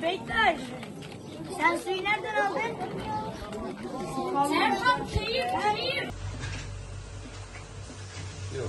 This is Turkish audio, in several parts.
Bektaş, sen suyu nereden aldın? Serkan, şehir. Yok.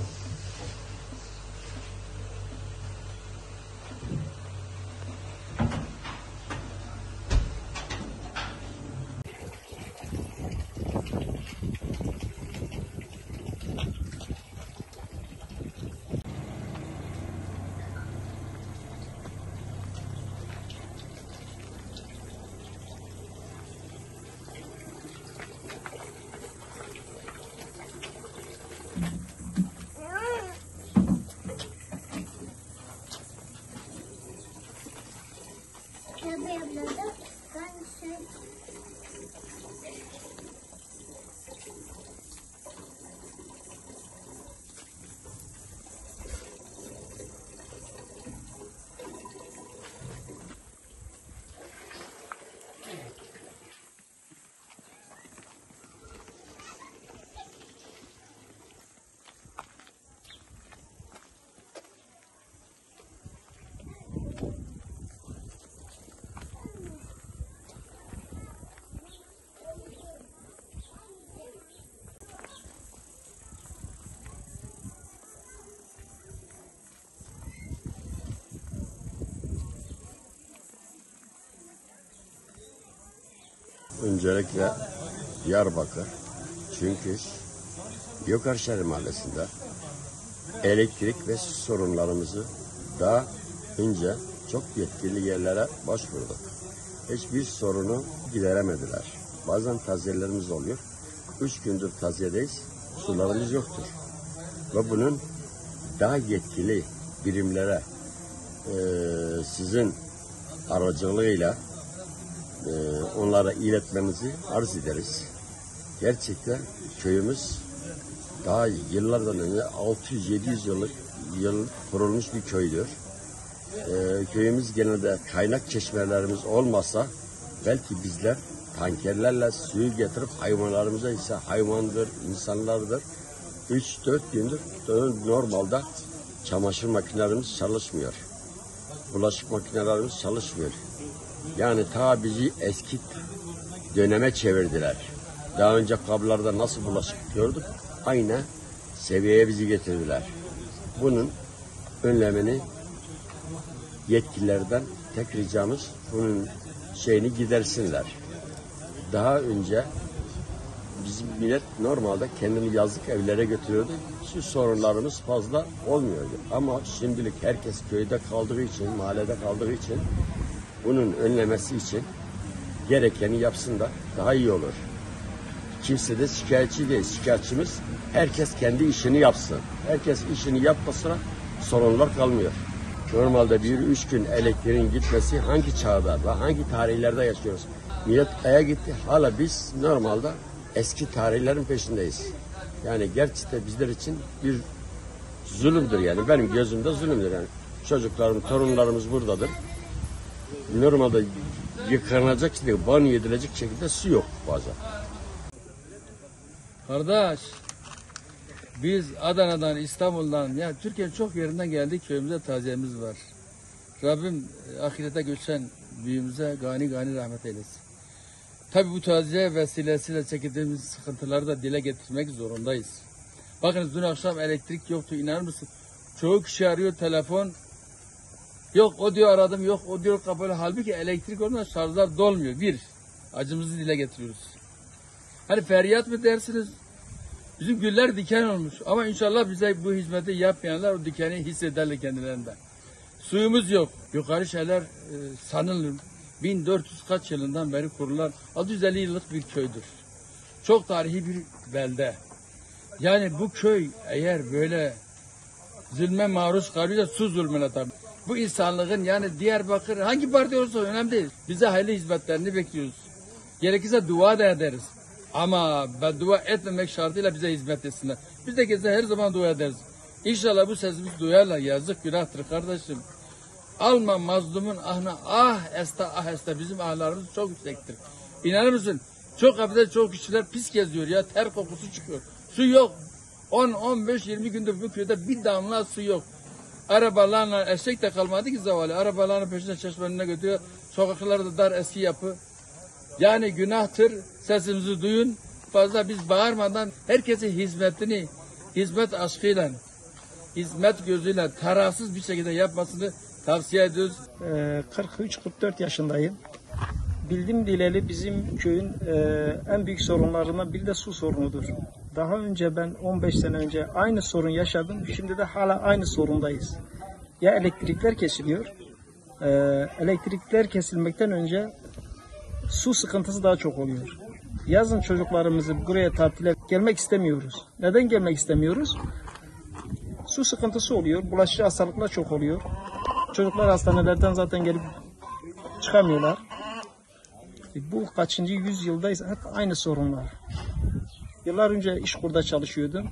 Öncelikle Diyarbakır, çünkü Gökarşehir Mahallesi'nde elektrik ve su sorunlarımızı daha önce çok yetkili yerlere başvurduk. Hiçbir sorunu gideremediler. Bazen taziyelerimiz oluyor. 3 gündür taziyedeyiz, sularımız yoktur. Ve bunun daha yetkili birimlere sizin aracılığıyla onlara iletmenizi arz ederiz. Gerçekten köyümüz daha yıllardan önce 600-700 yıl kurulmuş bir köydür. Köyümüz genelde kaynak çeşmelerimiz olmasa belki bizler tankerlerle suyu getirip hayvanlarımıza, ise hayvandır, insanlardır, 3-4 gündür normalde çamaşır makinelerimiz çalışmıyor. Bulaşık makinelerimiz çalışmıyor. Yani ta bizi eski döneme çevirdiler. Daha önce kablarda nasıl bulaşık yıkıyorduk, aynı seviyeye bizi getirdiler. Bunun önlemini yetkililerden tek ricamız bunun şeyini gidersinler. Daha önce bizim millet normalde kendini yazlık evlere götürüyordu. Şu sorunlarımız fazla olmuyordu. Ama şimdilik herkes köyde kaldığı için, mahallede kaldığı için bunun önlemesi için gerekeni yapsın da daha iyi olur. Kimse de şikayetçi değil. Şikayetçimiz herkes kendi işini yapsın. Herkes işini yapmasına sorunlar kalmıyor. Normalde 1-3 gün elektriğin gitmesi hangi çağda ve hangi tarihlerde yaşıyoruz? Millet aya gitti. Hala biz normalde eski tarihlerin peşindeyiz. Yani gerçekten bizler için bir zulümdür yani. Benim gözümde zulümdür yani. Çocuklarım, torunlarımız buradadır. Normalde yıkanacak şekilde, banyo edilecek şekilde su yok bazen. Kardeş, biz Adana'dan, İstanbul'dan, ya Türkiye'nin çok yerinden geldik, köyümüze taziyemiz var. Rabbim ahirete göçen büyüğümüze gani gani rahmet eylesin. Tabi bu taziye vesilesiyle çektiğimiz sıkıntıları da dile getirmek zorundayız. Bakın dün akşam elektrik yoktu, inanır mısın? Çoğu kişi arıyor telefon. Yok o diyor aradım, yok o diyor kapalı. Halbuki elektrik olmadan şarjlar dolmuyor. Bir, acımızı dile getiriyoruz. Hani feryat mı dersiniz? Bizim güller diken olmuş. Ama inşallah bize bu hizmeti yapmayanlar o dikeni hissederler kendilerinden. Suyumuz yok. Yukarı şeyler sanılır. 1400 kaç yılından beri kurulan 650 yıllık bir köydür. Çok tarihi bir belde. Yani bu köy eğer böyle zulme maruz kalıyorsa su zulmüne tabii. Bu insanlığın yani Diyarbakır hangi parti olursa önemli değil. Bize hayırlı hizmetlerini bekliyoruz. Gerekirse dua da ederiz. Ama dua etmemek şartıyla bize hizmet etsinler. Biz de keza her zaman dua ederiz. İnşallah bu sesimiz duyarlar. Yazık günahtır kardeşim. Alma mazlumun ahına ah esta ah esta. Bizim ahlarımız çok yüksektir. İnanır mısın? Çok affedersiniz, çok kişiler pis geziyor ya, ter kokusu çıkıyor. Su yok. 10, 15, 20 gündür bu köyde bir damla su yok. Arabalarla, eşek de kalmadı ki zavallı. Arabalarla peşine çeşmenin önüne götürüyor. Sokaklarda dar, eski yapı. Yani günahtır, sesimizi duyun. Fazla biz bağırmadan herkesin hizmetini, hizmet aşkıyla, hizmet gözüyle tarafsız bir şekilde yapmasını tavsiye ediyoruz. 43-44 yaşındayım. Bildim bileli bizim köyün en büyük sorunlarından biri de su sorunudur. Daha önce ben 15 sene önce aynı sorun yaşadım. Şimdi de hala aynı sorundayız. Ya elektrikler kesiliyor. Elektrikler kesilmekten önce su sıkıntısı daha çok oluyor. Yazın çocuklarımızı buraya tatile gelmek istemiyoruz. Neden gelmek istemiyoruz? Su sıkıntısı oluyor. Bulaşıcı hastalıklar çok oluyor. Çocuklar hastanelerden zaten gelip çıkamıyorlar. Bu kaçıncı yüzyıldayız, hep aynı sorunlar. Yıllar önce İşkur'da çalışıyordum.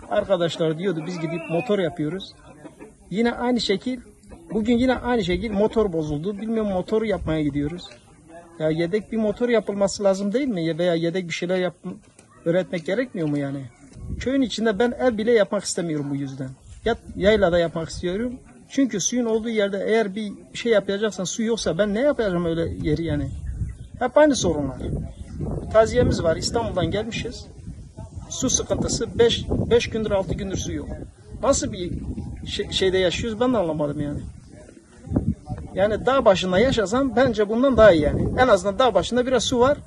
Arkadaşlar diyordu biz gidip motor yapıyoruz. Yine aynı şekil, bugün yine aynı şekil motor bozuldu. Bilmiyorum, motoru yapmaya gidiyoruz. Ya yedek bir motor yapılması lazım değil mi? Veya yedek bir şeyler öğretmek gerekmiyor mu yani? Köyün içinde ben ev bile yapmak istemiyorum bu yüzden. Yaylada yapmak istiyorum. Çünkü suyun olduğu yerde eğer bir şey yapacaksan, su yoksa ben ne yapacağım öyle yeri yani? Hep aynı sorunlar. Taziyemiz var. İstanbul'dan gelmişiz. Su sıkıntısı 5 gündür 6 gündür su yok. Nasıl bir şeyde yaşıyoruz ben de anlamadım yani. Yani dağ başında yaşasam bence bundan daha iyi yani. En azından dağ başında biraz su var.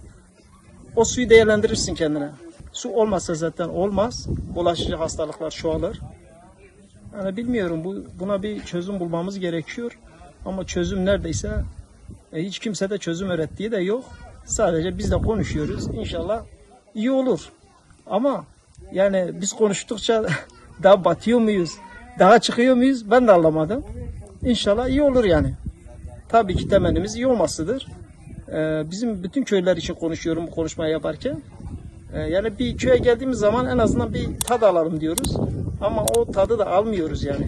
O suyu değerlendirirsin kendine. Su olmazsa zaten olmaz. Bulaşıcı hastalıklar çoğalır. Yani bilmiyorum, buna bir çözüm bulmamız gerekiyor. Ama çözüm neredeyse hiç kimse de çözüm öğrettiği de yok. Sadece biz de konuşuyoruz. İnşallah iyi olur. Ama yani biz konuştukça daha batıyor muyuz? Daha çıkıyor muyuz? Ben de anlamadım. İnşallah iyi olur yani. Tabii ki temennimiz iyi olmasıdır. Bizim bütün köyler için konuşuyorum bu konuşmayı yaparken. Yani bir köye geldiğimiz zaman en azından bir tad alalım diyoruz. Ama o tadı da almıyoruz yani.